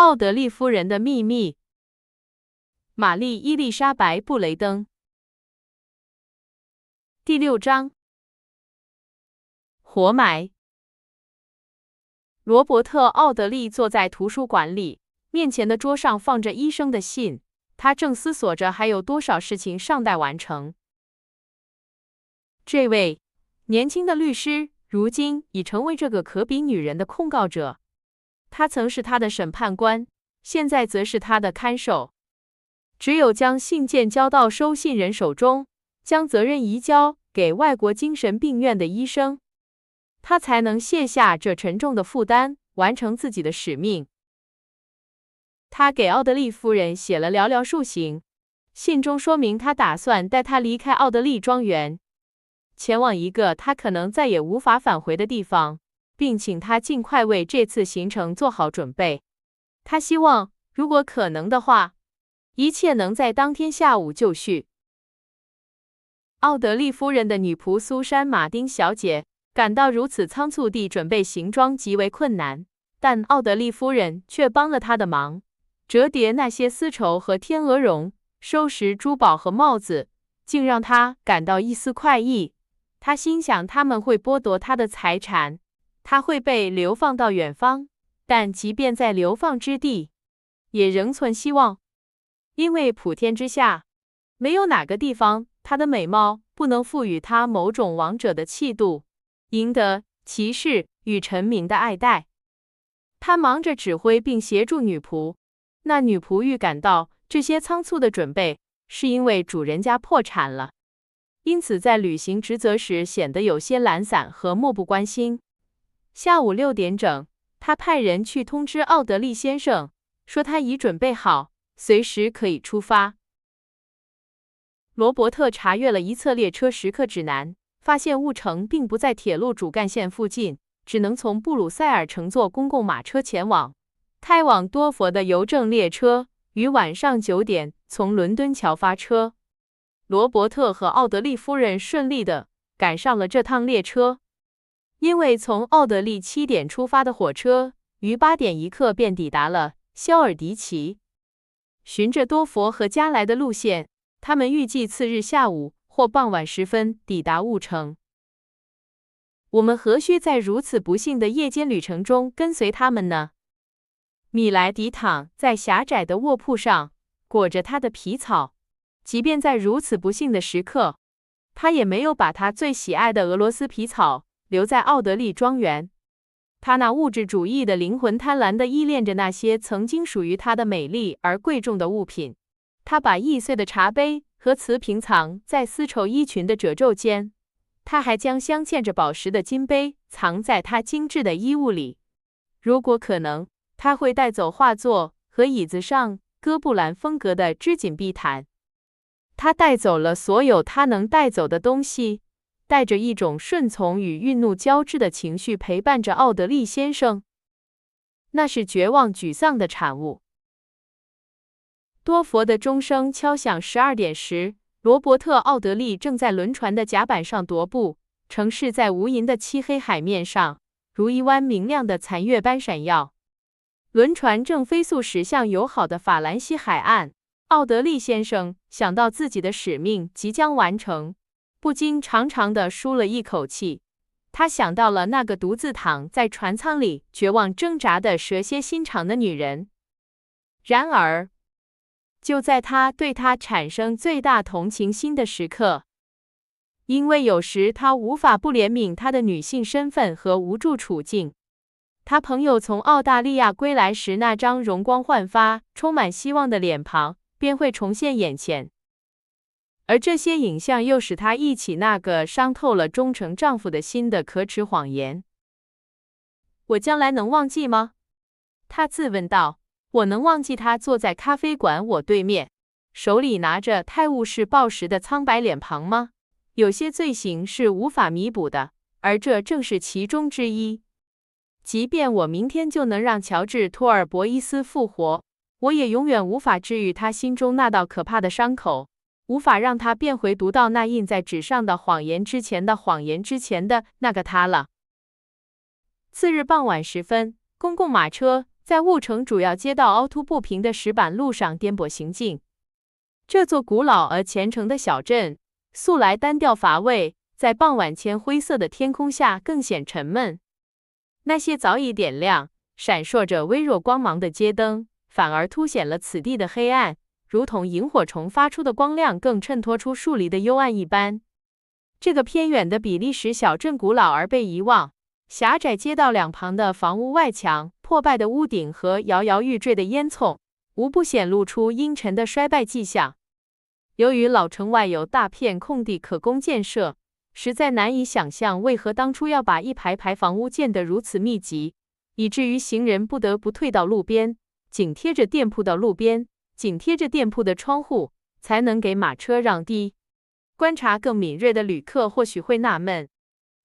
奥德利夫人的秘密。玛丽伊丽莎白·布雷登。第6章。活埋。罗伯特·奥德利坐在图书馆里，面前的桌上放着医生的信，他正思索着还有多少事情尚待完成。这位年轻的律师如今已成为这个可比女人的控告者，他曾是他的审判官，现在则是他的看守。只有将信件交到收信人手中，将责任移交给外国精神病院的医生，他才能卸下这沉重的负担，完成自己的使命。他给奥德利夫人写了寥寥数行，信中说明他打算带她离开奥德利庄园，前往一个他可能再也无法返回的地方，并请他尽快为这次行程做好准备。他希望，如果可能的话，一切能在当天下午就绪。奥德利夫人的女仆苏珊·马丁小姐感到如此仓促地准备行装极为困难，但奥德利夫人却帮了她的忙，折叠那些丝绸和天鹅绒，收拾珠宝和帽子，竟让她感到一丝快意。她心想他们会剥夺她的财产，她会被流放到远方，但即便在流放之地，也仍存希望，因为普天之下，没有哪个地方她的美貌不能赋予她某种王者的气度，赢得骑士与臣民的爱戴。她忙着指挥并协助女仆，那女仆预感到这些仓促的准备是因为主人家破产了，因此在履行职责时显得有些懒散和漠不关心。下午6点整，他派人去通知奥德利先生，说他已准备好，随时可以出发。罗伯特查阅了一册列车时刻指南，发现雾城并不在铁路主干线附近，只能从布鲁塞尔乘坐公共马车前往。开往多佛的邮政列车于晚上9点从伦敦桥发车。罗伯特和奥德利夫人顺利地赶上了这趟列车，因为从奥德利7点出发的火车于8点1刻便抵达了肖尔迪奇。循着多佛和加莱的路线，他们预计次日下午或傍晚时分抵达雾城。我们何须在如此不幸的夜间旅程中跟随他们呢？米莱迪躺在狭窄的卧铺上，裹着他的皮草。即便在如此不幸的时刻，他也没有把他最喜爱的俄罗斯皮草留在奥德利庄园。他那物质主义的灵魂贪婪地依恋着那些曾经属于他的美丽而贵重的物品。他把易碎的茶杯和瓷瓶藏在丝绸衣裙的褶皱间，他还将镶嵌着宝石的金杯藏在他精致的衣物里。如果可能，他会带走画作和椅子上哥布兰风格的织锦地毯。他带走了所有他能带走的东西，带着一种顺从与愠怒交织的情绪陪伴着奥德利先生。那是绝望沮丧的产物。多佛的钟声敲响12点时，罗伯特·奥德利正在轮船的甲板上踱步，城市在无垠的漆黑海面上，如一弯明亮的残月般闪耀。轮船正飞速驶向友好的法兰西海岸。奥德利先生想到自己的使命即将完成，不禁长长地舒了一口气。他想到了那个独自躺在船舱里绝望挣扎的蛇蝎心肠的女人。然而，就在他对她产生最大同情心的时刻，因为有时他无法不怜悯她的女性身份和无助处境，他朋友从澳大利亚归来时那张容光焕发、充满希望的脸庞便会重现眼前，而这些影像又使他忆起那个伤透了忠诚丈夫的心的可耻谎言。我将来能忘记吗？他自问道。我能忘记他坐在咖啡馆我对面，手里拿着泰晤士报时的苍白脸庞吗？有些罪行是无法弥补的，而这正是其中之一。即便我明天就能让乔治·托尔博伊斯复活，我也永远无法治愈他心中那道可怕的伤口，无法让他变回读到那印在纸上的谎言之前的那个他了。次日傍晚时分，公共马车在雾城主要街道凹凸不平的石板路上颠簸行进。这座古老而虔诚的小镇，素来单调乏味，在傍晚前灰色的天空下更显沉闷。那些早已点亮、闪烁着微弱光芒的街灯，反而凸显了此地的黑暗，如同萤火虫发出的光亮更衬托出树篱的幽暗一般。这个偏远的比利时小镇古老而被遗忘，狭窄街道两旁的房屋外墙、破败的屋顶和摇摇欲坠的烟囱，无不显露出阴沉的衰败迹象。由于老城外有大片空地可供建设，实在难以想象为何当初要把一排排房屋建得如此密集，以至于行人不得不退到路边，紧贴着店铺的窗户，才能给马车让地。观察更敏锐的旅客或许会纳闷，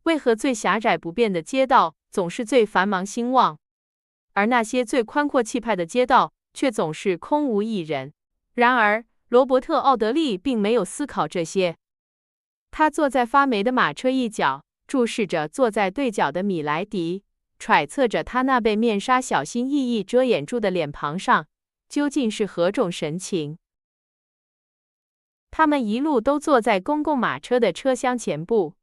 为何最狭窄不便的街道总是最繁忙兴旺，而那些最宽阔气派的街道却总是空无一人。然而，罗伯特·奥德利并没有思考这些。他坐在发霉的马车一角，注视着坐在对角的米莱迪，揣测着他那被面纱小心翼翼遮掩住的脸庞上究竟是何种神情。他们一路都坐在公共马车的车厢前部，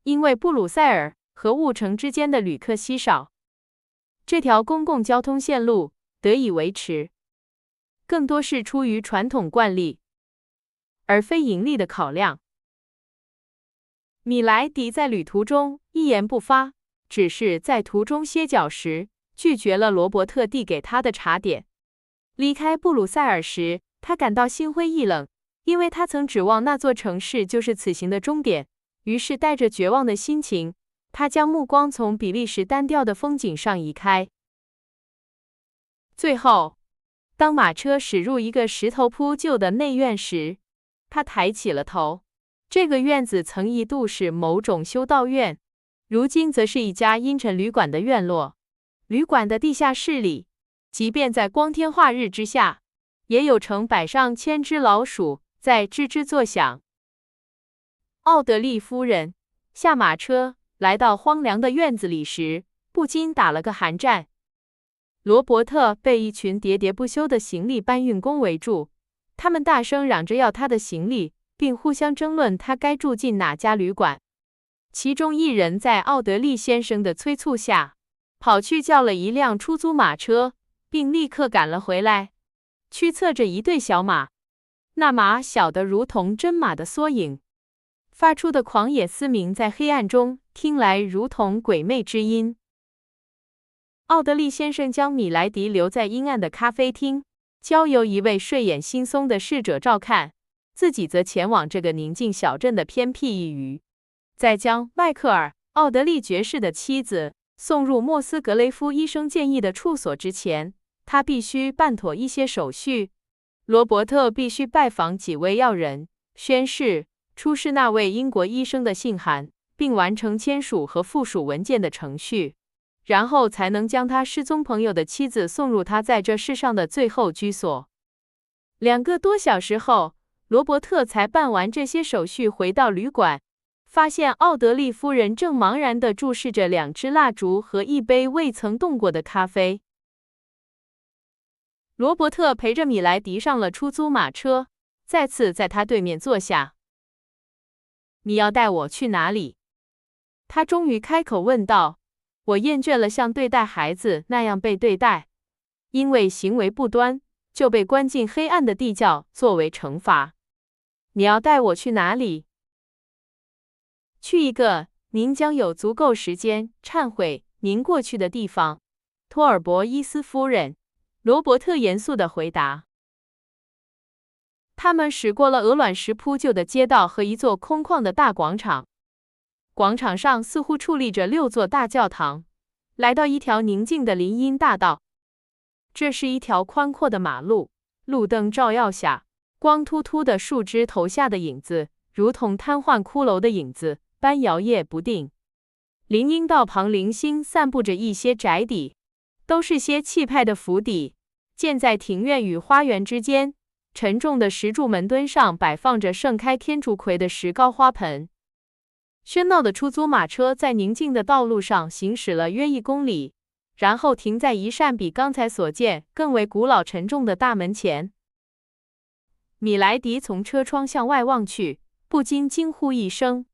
因为布鲁塞尔和雾城之间的旅客稀少，这条公共交通线路得以维持，更多是出于传统惯例，而非盈利的考量。米莱迪在旅途中一言不发，只是在途中歇脚时拒绝了罗伯特递给他的茶点。离开布鲁塞尔时，他感到心灰意冷，因为他曾指望那座城市就是此行的终点。于是带着绝望的心情，他将目光从比利时单调的风景上移开。最后，当马车驶入一个石头铺就的内院时，他抬起了头。这个院子曾一度是某种修道院，如今则是一家阴沉旅馆的院落。旅馆的地下室里，即便在光天化日之下，也有成百上千只老鼠在吱吱作响。奥德利夫人下马车，来到荒凉的院子里时，不禁打了个寒战。罗伯特被一群喋喋不休的行李搬运工围住，他们大声嚷着要他的行李，并互相争论他该住进哪家旅馆。其中一人在奥德利先生的催促下，跑去叫了一辆出租马车，并立刻赶了回来，驱策着一对小马。那马小得如同真马的缩影，发出的狂野嘶鸣在黑暗中听来如同鬼魅之音。奥德利先生将米莱迪留在阴暗的咖啡厅，交由一位睡眼惺忪的侍者照看，自己则前往这个宁静小镇的偏僻一隅。在将迈克尔·奥德利爵士的妻子送入莫斯格雷夫医生建议的处所之前，他必须办妥一些手续。罗伯特必须拜访几位要人，宣誓出示那位英国医生的信函，并完成签署和附属文件的程序，然后才能将他失踪朋友的妻子送入他在这世上的最后居所。2个多小时后，罗伯特才办完这些手续，回到旅馆，发现奥德利夫人正茫然地注视着2支蜡烛和一杯未曾动过的咖啡。罗伯特陪着米莱迪上了出租马车，再次在他对面坐下。你要带我去哪里？他终于开口问道。我厌倦了像对待孩子那样被对待，因为行为不端，就被关进黑暗的地窖作为惩罚。你要带我去哪里？去一个您将有足够时间忏悔您过去的地方，托尔博伊斯夫人。罗伯特严肃地回答。他们驶过了鹅卵石铺就的街道和一座空旷的大广场。广场上似乎矗立着6座大教堂，来到一条宁静的林荫大道。这是一条宽阔的马路，路灯照耀下，光秃秃的树枝投下的影子，如同瘫痪骷髅的影子般摇曳不定。林荫道旁零星散布着一些宅邸，都是些气派的府邸，建在庭院与花园之间。沉重的石柱门墩上摆放着盛开天竺葵的石膏花盆。喧闹的出租马车在宁静的道路上行驶了约1公里，然后停在一扇比刚才所见更为古老沉重的大门前。米莱迪从车窗向外望去，不禁惊呼一声。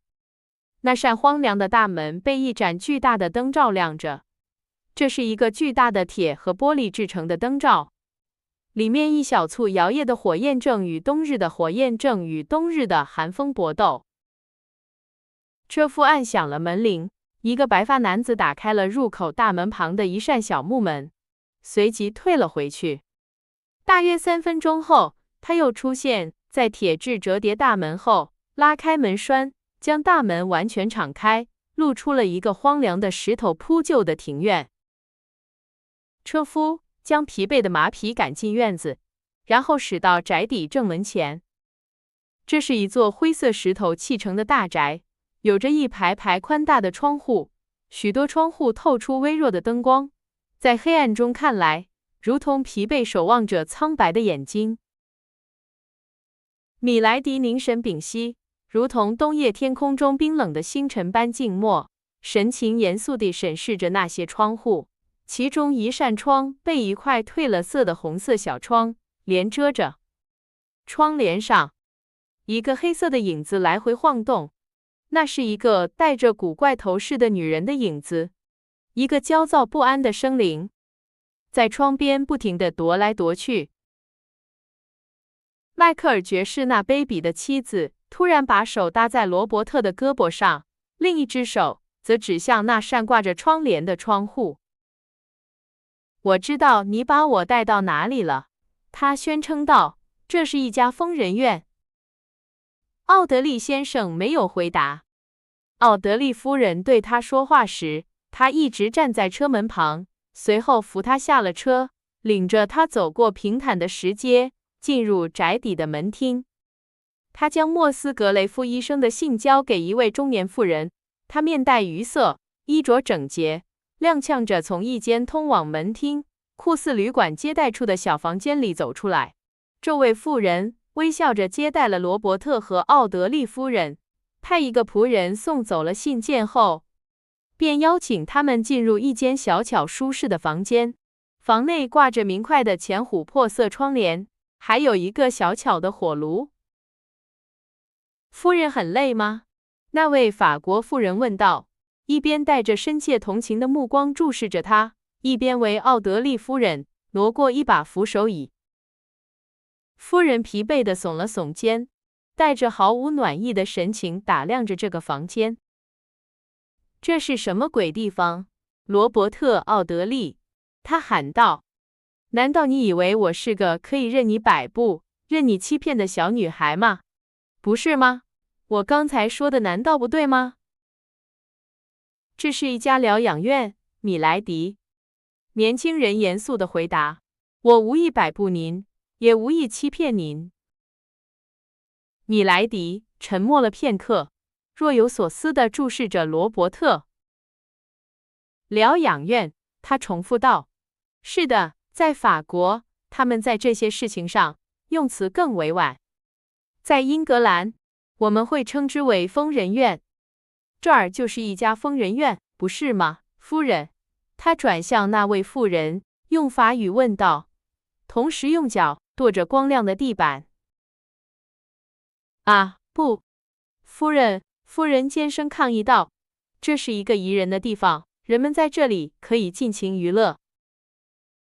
那扇荒凉的大门被一盏巨大的灯照亮着，这是一个巨大的铁和玻璃制成的灯罩，里面一小簇摇曳的火焰正与冬日的寒风搏斗。车夫按响了门铃，一个白发男子打开了入口大门旁的一扇小木门，随即退了回去。大约3分钟后，他又出现在铁质折叠大门后，拉开门栓，将大门完全敞开，露出了一个荒凉的石头铺就的庭院。车夫将疲惫的马匹赶进院子，然后驶到宅邸正门前。这是一座灰色石头砌成的大宅，有着一排排宽大的窗户，许多窗户透出微弱的灯光，在黑暗中看来，如同疲惫守望者苍白的眼睛。米莱迪凝神屏息，如同冬夜天空中冰冷的星辰般静默，神情严肃地审视着那些窗户。其中一扇窗被一块褪了色的红色小窗帘遮着，窗帘上一个黑色的影子来回晃动，那是一个戴着古怪头饰的女人的影子，一个焦躁不安的生灵，在窗边不停地踱来踱去。迈克尔爵士那卑鄙的妻子突然把手搭在罗伯特的胳膊上，另一只手则指向那扇挂着窗帘的窗户。我知道你把我带到哪里了，他宣称道，这是一家疯人院。奥德利先生没有回答。奥德利夫人对他说话时，他一直站在车门旁，随后扶他下了车，领着他走过平坦的石阶，进入宅邸的门厅。他将莫斯格雷夫医生的信交给一位中年妇人，她面带愉色，衣着整洁，踉跄着从一间通往门厅、酷似旅馆接待处的小房间里走出来。这位妇人微笑着接待了罗伯特和奥德利夫人，派一个仆人送走了信件后，便邀请他们进入一间小巧舒适的房间。房内挂着明快的浅琥珀色窗帘，还有一个小巧的火炉。夫人很累吗？那位法国妇人问道，一边带着深切同情的目光注视着他，一边为奥德利夫人挪过一把扶手椅。夫人疲惫地耸了耸肩，带着毫无暖意的神情打量着这个房间。这是什么鬼地方？罗伯特·奥德利，他喊道。难道你以为我是个可以任你摆布、任你欺骗的小女孩吗？不是吗？我刚才说的难道不对吗？这是一家疗养院，米莱迪。年轻人严肃地回答。我无意摆布您，也无意欺骗您。米莱迪沉默了片刻，若有所思地注视着罗伯特。疗养院，他重复道。是的，在法国，他们在这些事情上用词更委婉。在英格兰，我们会称之为疯人院。这儿就是一家疯人院，不是吗，夫人？他转向那位妇人，用法语问道，同时用脚跺着光亮的地板。啊，不，夫人尖声抗议道，这是一个宜人的地方，人们在这里可以尽情娱乐。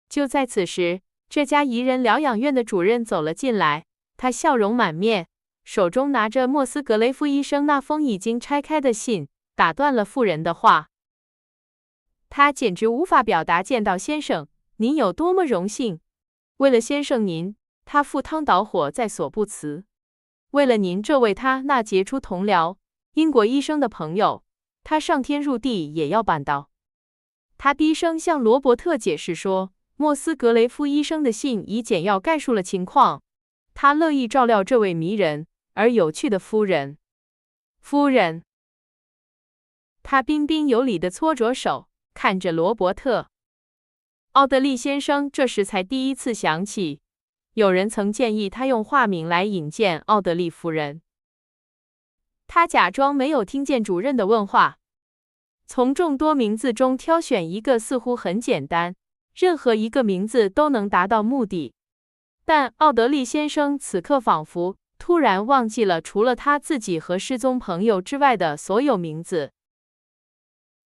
就在此时，这家宜人疗养院的主任走了进来，他笑容满面，手中拿着莫斯格雷夫医生那封已经拆开的信，打断了妇人的话。他简直无法表达见到先生，您有多么荣幸。为了先生您，他赴汤蹈火在所不辞。为了您这位他那杰出同僚，英国医生的朋友，他上天入地也要办到。他低声向罗伯特解释说，莫斯格雷夫医生的信已简要概述了情况，他乐意照料这位迷人而有趣的夫人。夫人，他彬彬有礼地搓着手，看着罗伯特。奥德利先生这时才第一次想起，有人曾建议他用化名来引荐奥德利夫人。他假装没有听见主任的问话，从众多名字中挑选一个似乎很简单，任何一个名字都能达到目的。但奥德利先生此刻仿佛突然忘记了除了他自己和失踪朋友之外的所有名字。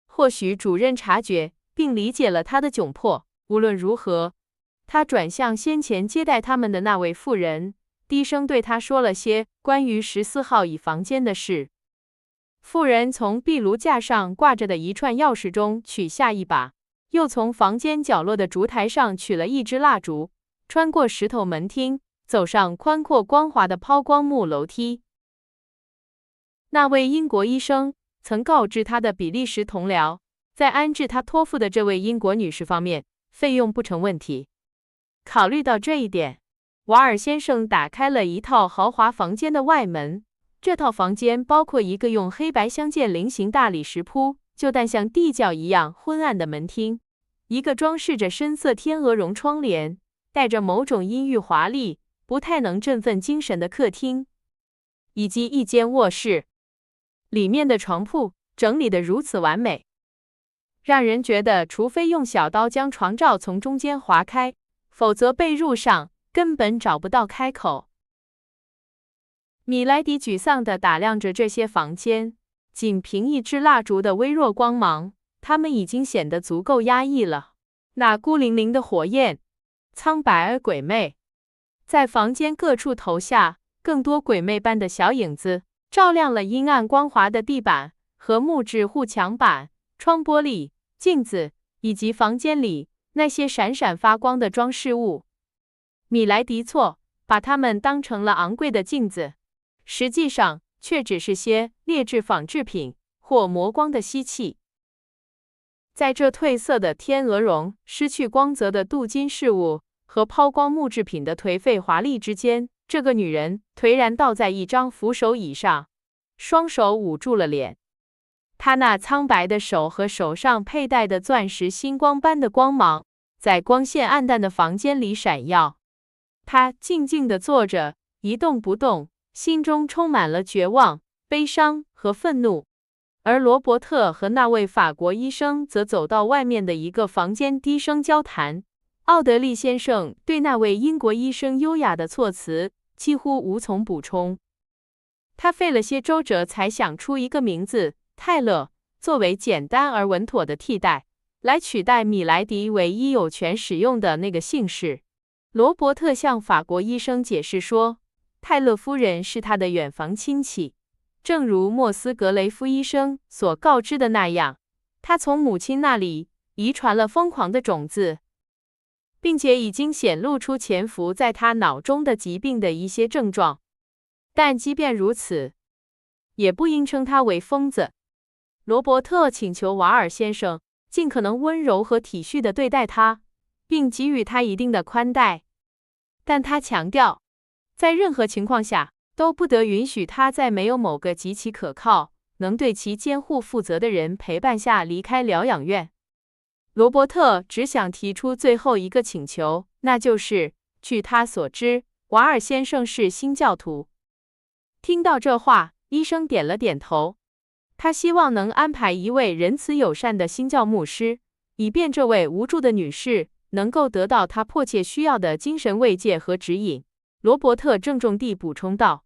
或许主任察觉并理解了他的窘迫，无论如何，他转向先前接待他们的那位妇人，低声对她说了些关于14号乙房间的事。妇人从壁炉架上挂着的一串钥匙中取下一把，又从房间角落的烛台上取了一支蜡烛，穿过石头门厅，走上宽阔光滑的抛光木楼梯。那位英国医生曾告知他的比利时同僚，在安置他托付的这位英国女士方面，费用不成问题。考虑到这一点，瓦尔先生打开了一套豪华房间的外门。这套房间包括一个用黑白相间菱形大理石铺就但像地窖一样昏暗的门厅，一个装饰着深色天鹅绒窗帘，带着某种阴郁华丽、不太能振奋精神的客厅，以及一间卧室。里面的床铺整理得如此完美，让人觉得除非用小刀将床罩从中间划开，否则被褥上根本找不到开口。米莱迪沮丧地打量着这些房间，仅凭一支蜡烛的微弱光芒，它们已经显得足够压抑了。那孤零零的火焰，苍白而鬼魅，在房间各处投下更多鬼魅般的小影子，照亮了阴暗光滑的地板和木质护墙板、窗玻璃、镜子，以及房间里那些闪闪发光的装饰物。米莱迪把它们当成了昂贵的镜子，实际上却只是些劣质仿制品或磨光的锡器。在这褪色的天鹅绒、失去光泽的镀金饰物和抛光木制品的颓废华丽之间，这个女人颓然倒在一张扶手椅上，双手捂住了脸。她那苍白的手和手上佩戴的钻石星光般的光芒，在光线暗淡的房间里闪耀。她静静地坐着，一动不动，心中充满了绝望、悲伤和愤怒。而罗伯特和那位法国医生则走到外面的一个房间低声交谈。奥德利先生对那位英国医生优雅的措辞几乎无从补充。他费了些周折才想出一个名字泰勒，作为简单而稳妥的替代，来取代米莱迪唯一有权使用的那个姓氏。罗伯特向法国医生解释说，泰勒夫人是他的远房亲戚，正如莫斯格雷夫医生所告知的那样，他从母亲那里遗传了疯狂的种子，并且已经显露出潜伏在他脑中的疾病的一些症状。但即便如此，也不应称他为疯子。罗伯特请求瓦尔先生尽可能温柔和体恤地对待他，并给予他一定的宽待，但他强调，在任何情况下都不得允许他在没有某个极其可靠、能对其监护负责的人陪伴下离开疗养院。罗伯特只想提出最后一个请求，那就是，据他所知，瓦尔先生是新教徒。听到这话，医生点了点头。他希望能安排一位仁慈友善的新教牧师，以便这位无助的女士能够得到她迫切需要的精神慰藉和指引。罗伯特郑重地补充道。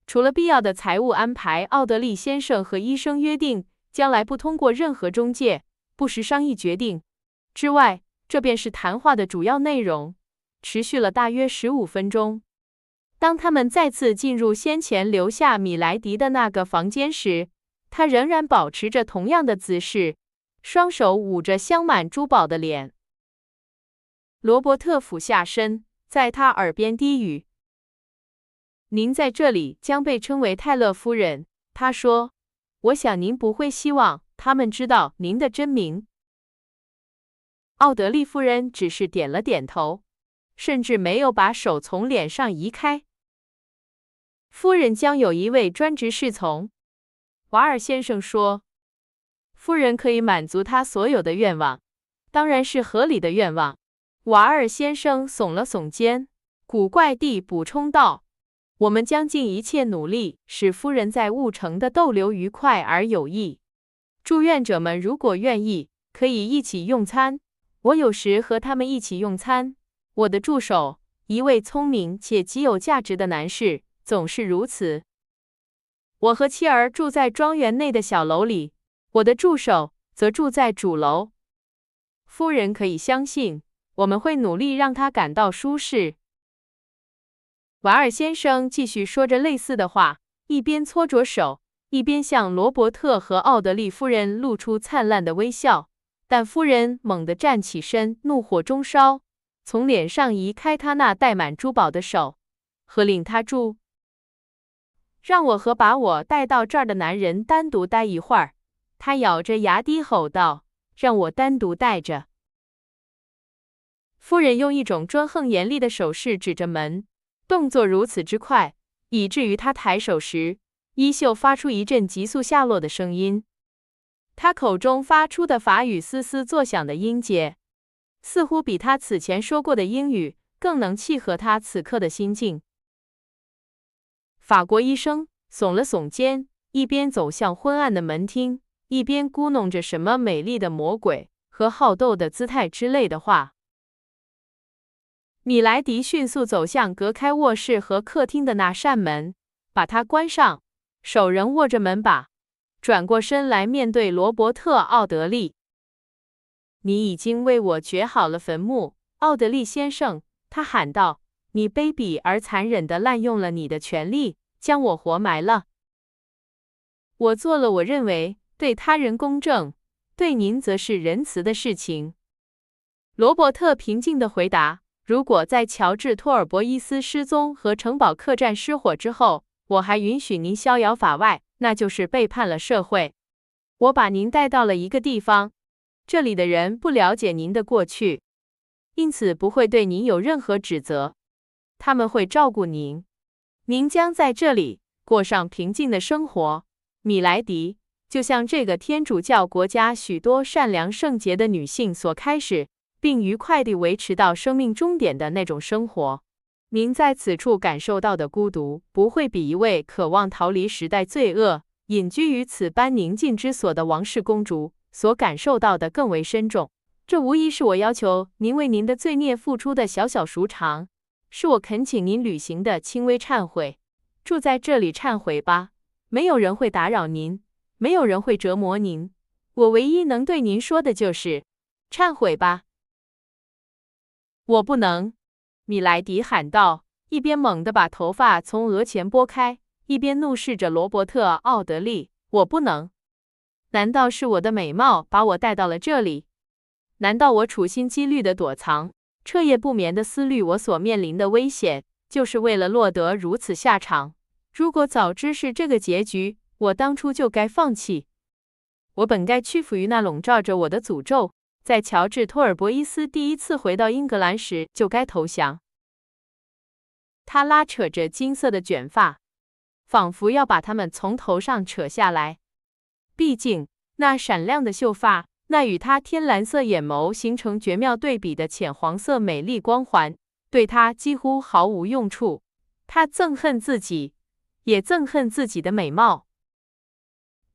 除了必要的财务安排，奥德利先生和医生约定将来不通过任何中介，不时商议决定之外，这便是谈话的主要内容，持续了大约15分钟。当他们再次进入先前留下米莱迪的那个房间时，他仍然保持着同样的姿势，双手捂着镶满珠宝的脸。罗伯特俯下身，在他耳边低语：“您在这里将被称为泰勒夫人。”他说：“我想您不会希望他们知道您的真名。”奥德利夫人只是点了点头，甚至没有把手从脸上移开。夫人将有一位专职侍从，瓦尔先生说。夫人可以满足他所有的愿望，当然是合理的愿望。瓦尔先生耸了耸肩，古怪地补充道：“我们将尽一切努力，使夫人在雾城的逗留愉快而有益。”住院者们如果愿意，可以一起用餐。我有时和他们一起用餐。我的助手，一位聪明且极有价值的男士，总是如此。我和妻儿住在庄园内的小楼里，我的助手则住在主楼。夫人可以相信，我们会努力让他感到舒适。瓦尔先生继续说着类似的话，一边搓着手，一边向罗伯特和奥德利夫人露出灿烂的微笑。但夫人猛地站起身，怒火中烧，从脸上移开他那戴满珠宝的手，喝令他住。让我和把我带到这儿的男人单独待一会儿，他咬着牙低吼道，让我单独待着。夫人用一种专横严厉的手势指着门，动作如此之快，以至于他抬手时，衣袖发出一阵急速下落的声音。他口中发出的法语嘶嘶作响的音节，似乎比他此前说过的英语更能契合他此刻的心境。法国医生耸了耸肩，一边走向昏暗的门厅，一边咕哝着什么美丽的魔鬼和好斗的姿态之类的话。米莱迪迅速走向隔开卧室和客厅的那扇门，把它关上，手仍握着门把，转过身来面对罗伯特·奥德利。你已经为我掘好了坟墓，奥德利先生，他喊道，你卑鄙而残忍地滥用了你的权利，将我活埋了。我做了我认为对他人公正，对您则是仁慈的事情。罗伯特平静地回答，如果在乔治·托尔博伊斯失踪和城堡客栈失火之后，我还允许您逍遥法外，那就是背叛了社会。我把您带到了一个地方，这里的人不了解您的过去，因此不会对您有任何指责。他们会照顾您，您将在这里过上平静的生活，米莱迪，就像这个天主教国家许多善良圣洁的女性所开始，并愉快地维持到生命终点的那种生活。您在此处感受到的孤独，不会比一位渴望逃离时代罪恶、隐居于此般宁静之所的王室公主所感受到的更为深重。这无疑是我要求您为您的罪孽付出的小小赎偿，是我恳请您履行的轻微忏悔。住在这里忏悔吧，没有人会打扰您，没有人会折磨您。我唯一能对您说的就是忏悔吧。我不能，米莱迪喊道，一边猛地把头发从额前拨开，一边怒视着罗伯特·奥德利。我不能。难道是我的美貌把我带到了这里？难道我处心积虑的躲藏，彻夜不眠的思虑我所面临的危险，就是为了落得如此下场？如果早知是这个结局，我当初就该放弃。我本该屈服于那笼罩着我的诅咒，在乔治·托尔博伊斯第一次回到英格兰时就该投降。他拉扯着金色的卷发，仿佛要把它们从头上扯下来。毕竟，那闪亮的秀发，那与他天蓝色眼眸形成绝妙对比的浅黄色美丽光环，对他几乎毫无用处。他憎恨自己，也憎恨自己的美貌。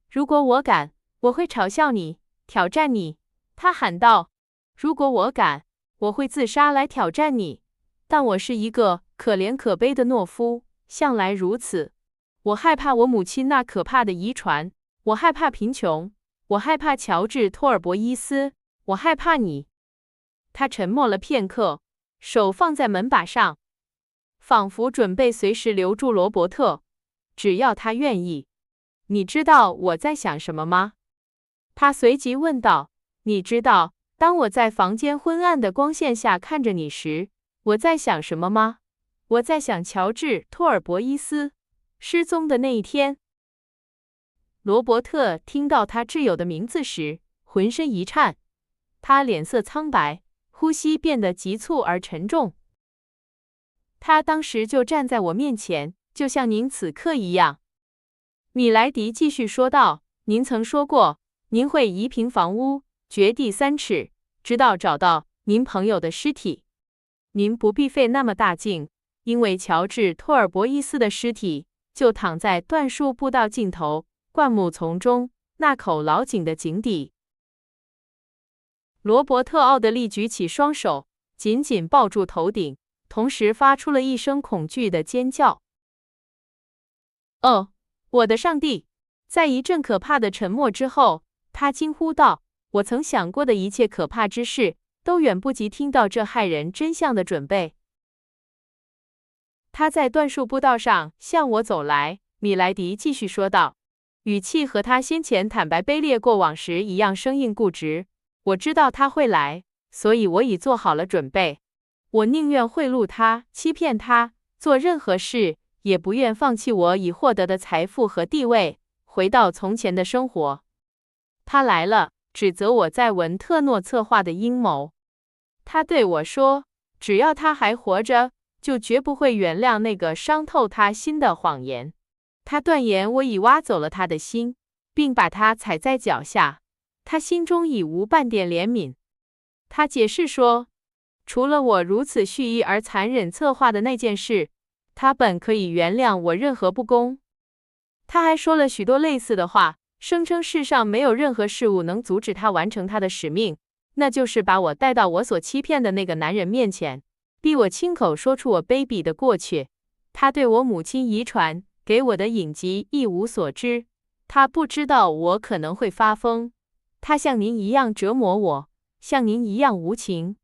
如果我敢，我会嘲笑你，挑战你，他喊道。如果我敢，我会自杀来挑战你。但我是一个可怜可悲的懦夫，向来如此。我害怕我母亲那可怕的遗传，我害怕贫穷，我害怕乔治·托尔博伊斯，我害怕你。他沉默了片刻，手放在门把上，仿佛准备随时留住罗伯特，只要他愿意。你知道我在想什么吗？他随即问道。你知道，当我在房间昏暗的光线下看着你时，我在想什么吗？我在想乔治·托尔博伊斯失踪的那一天。罗伯特听到他挚友的名字时，浑身一颤，他脸色苍白，呼吸变得急促而沉重。他当时就站在我面前，就像您此刻一样。米莱迪继续说道，您曾说过，您会移平房屋，掘地3尺，直到找到您朋友的尸体。您不必费那么大劲，因为乔治·托尔博伊斯的尸体就躺在椴树步道尽头，灌木丛中，那口老井的井底。罗伯特·奥德利举起双手，紧紧抱住头顶，同时发出了一声恐惧的尖叫。哦，我的上帝！在一阵可怕的沉默之后，他惊呼道：“我曾想过的一切可怕之事，都远不及听到这骇人真相的准备。”他在椴树步道上向我走来，米莱迪继续说道，语气和他先前坦白卑劣过往时一样生硬固执。我知道他会来，所以我已做好了准备。我宁愿贿赂他，欺骗他，做任何事，也不愿放弃我已获得的财富和地位，回到从前的生活。他来了，指责我在文特诺策划的阴谋。他对我说，只要他还活着，就绝不会原谅那个伤透他心的谎言。他断言我已挖走了他的心，并把他踩在脚下。他心中已无半点怜悯。他解释说，除了我如此蓄意而残忍策划的那件事，他本可以原谅我任何不公。他还说了许多类似的话，声称世上没有任何事物能阻止他完成他的使命，那就是把我带到我所欺骗的那个男人面前，逼我亲口说出我卑鄙的过去。他对我母亲遗传给我的隐疾一无所知，他不知道我可能会发疯。他像您一样折磨我，像您一样无情。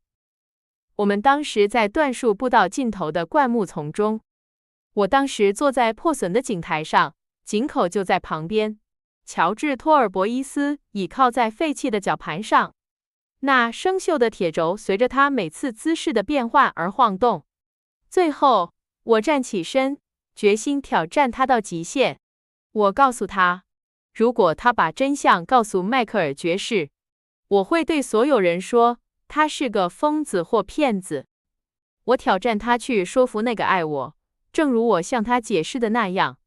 我们当时在椴树步道尽头的灌木丛中，我当时坐在破损的井台上，井口就在旁边。乔治·托尔伯伊斯倚靠在废弃的绞盘上，那生锈的铁轴随着他每次姿势的变换而晃动。最后，我站起身，决心挑战他到极限。我告诉他，如果他把真相告诉迈克尔爵士，我会对所有人说他是个疯子或骗子。我挑战他去说服那个爱我，正如我向他解释的那样，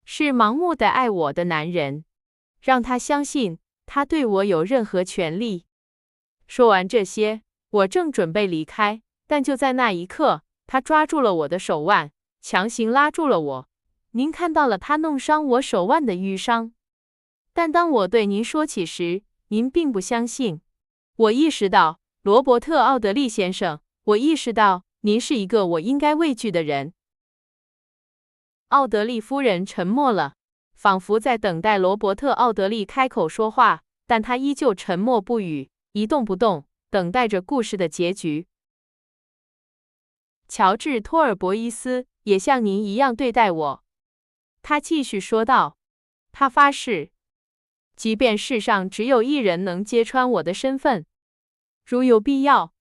是盲目的爱我的男人，让他相信他对我有任何权利。说完这些，我正准备离开，但就在那一刻，他抓住了我的手腕，强行拉住了我。您看到了他弄伤我手腕的淤伤，但当我对您说起时，您并不相信。我意识到，罗伯特·奥德利先生，我意识到您是一个我应该畏惧的人。奥德利夫人沉默了，仿佛在等待罗伯特·奥德利开口说话，但他依旧沉默不语，一动不动，等待着故事的结局。乔治·托尔伯伊斯也像您一样对待我，他继续说道。他发誓，即便世上只有一人能揭穿我的身份，如有必要，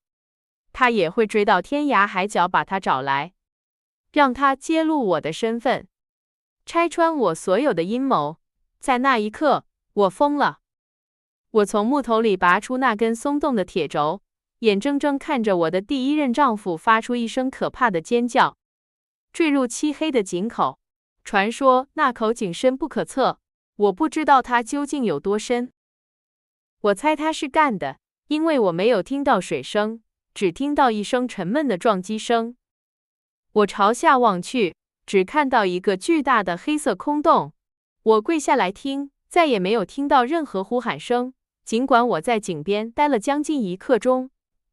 他也会追到天涯海角把他找来，让他揭露我的身份，拆穿我所有的阴谋。在那一刻，我疯了。我从木头里拔出那根松动的铁轴，眼睁睁看着我的第一任丈夫发出一声可怕的尖叫，坠入漆黑的井口。传说那口井深不可测，我不知道它究竟有多深。我猜它是干的，因为我没有听到水声，只听到一声沉闷的撞击声。我朝下望去，只看到一个巨大的黑色空洞。我跪下来听，再也没有听到任何呼喊声，尽管我在井边待了将近1刻钟。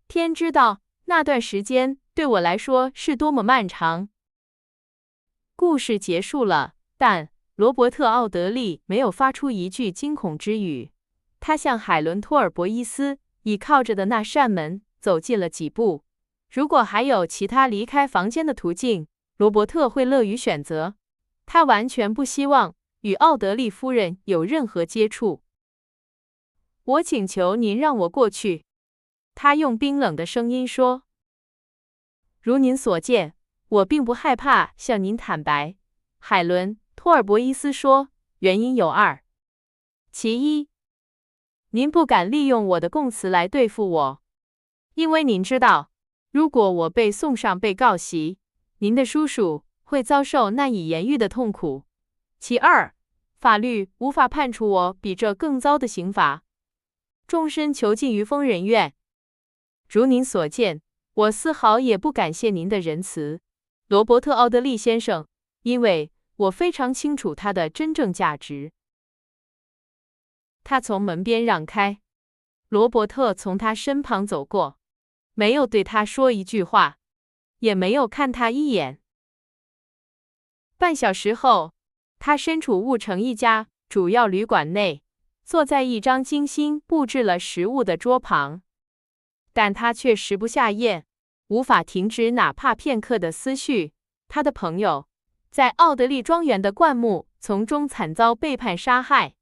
天知道，那段时间对我来说是多么漫长。故事结束了，但罗伯特·奥德利没有发出一句惊恐之语。他向海伦·托尔伯伊斯倚靠着的那扇门走近了几步。如果还有其他离开房间的途径，罗伯特会乐于选择。他完全不希望与奥德利夫人有任何接触。我请求您让我过去，他用冰冷的声音说。如您所见，我并不害怕向您坦白，海伦·托尔伯伊斯说，原因有2。其一，您不敢利用我的供词来对付我，因为您知道，如果我被送上被告席，您的叔叔会遭受难以言喻的痛苦。其2，法律无法判处我比这更糟的刑罚，终身囚禁于疯人院。如您所见，我丝毫也不感谢您的仁慈，罗伯特·奥德利先生，因为我非常清楚它的真正价值。他从门边让开。罗伯特从他身旁走过，没有对他说一句话，也没有看他一眼。半小时后，他身处雾城一家主要旅馆内，坐在一张精心布置了食物的桌旁，但他却食不下咽，无法停止哪怕片刻的思绪。他的朋友在奥德利庄园的灌木丛中惨遭背叛杀害，